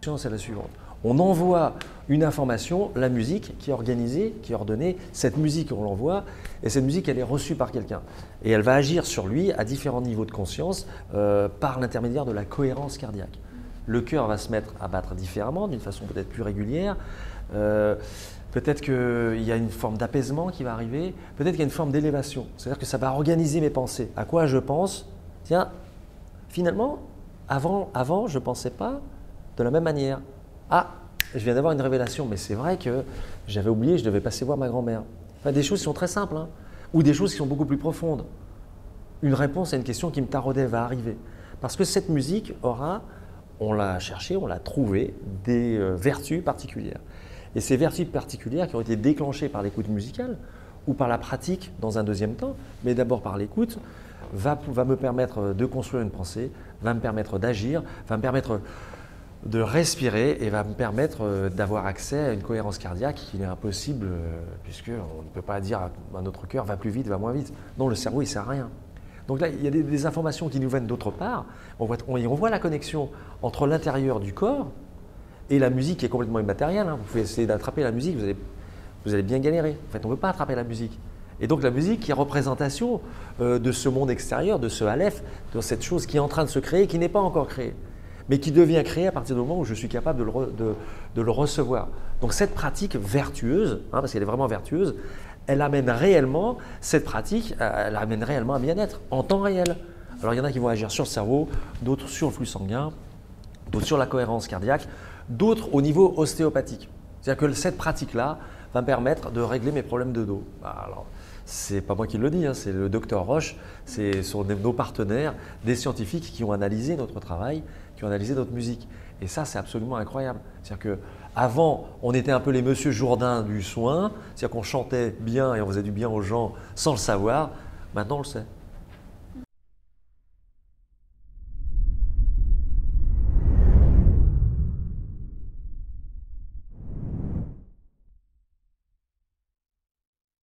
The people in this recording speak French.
C'est la suivante. On envoie une information, la musique qui est organisée, qui est ordonnée. Cette musique, on l'envoie et cette musique, elle est reçue par quelqu'un. Et elle va agir sur lui à différents niveaux de conscience par l'intermédiaire de la cohérence cardiaque. Le cœur va se mettre à battre différemment, d'une façon peut-être plus régulière. Peut-être qu'il y a une forme d'apaisement qui va arriver. Peut-être qu'il y a une forme d'élévation. C'est-à-dire que ça va organiser mes pensées. À quoi je pense? Tiens, finalement, avant je ne pensais pas de la même manière. Ah, je viens d'avoir une révélation, mais c'est vrai que j'avais oublié, je devais passer voir ma grand-mère. Enfin, des choses qui sont très simples, hein, ou des choses qui sont beaucoup plus profondes. Une réponse à une question qui me taraudait va arriver. Parce que cette musique aura, on l'a cherché, on l'a trouvé, des vertus particulières. Et ces vertus particulières qui ont été déclenchées par l'écoute musicale ou par la pratique dans un deuxième temps, mais d'abord par l'écoute, va me permettre de construire une pensée, va me permettre d'agir, va me permettre de respirer et va me permettre d'avoir accès à une cohérence cardiaque qui est impossible puisqu'on ne peut pas dire à notre cœur va plus vite, va moins vite. Non, le cerveau, il ne sert à rien. Donc là, il y a des informations qui nous viennent d'autre part. On voit la connexion entre l'intérieur du corps et la musique qui est complètement immatérielle. Hein. Vous pouvez essayer d'attraper la musique, vous allez bien galérer. En fait, on ne peut pas attraper la musique. Et donc la musique qui est représentation de ce monde extérieur, de ce Aleph, de cette chose qui est en train de se créer, qui n'est pas encore créée, mais qui devient créée à partir du moment où je suis capable de le recevoir. Donc cette pratique vertueuse, hein, parce qu'elle est vraiment vertueuse, elle amène réellement, cette pratique, elle amène réellement un bien-être en temps réel. Alors il y en a qui vont agir sur le cerveau, d'autres sur le flux sanguin, d'autres sur la cohérence cardiaque, d'autres au niveau ostéopathique. C'est-à-dire que cette pratique-là va me permettre de régler mes problèmes de dos. Alors, c'est pas moi qui le dis, hein, c'est le docteur Roche, ce sont nos partenaires, des scientifiques qui ont analysé notre travail, qui ont analysé notre musique. Et ça, c'est absolument incroyable. C'est-à-dire qu'avant, on était un peu les Monsieur Jourdain du soin, c'est-à-dire qu'on chantait bien et on faisait du bien aux gens sans le savoir. Maintenant, on le sait.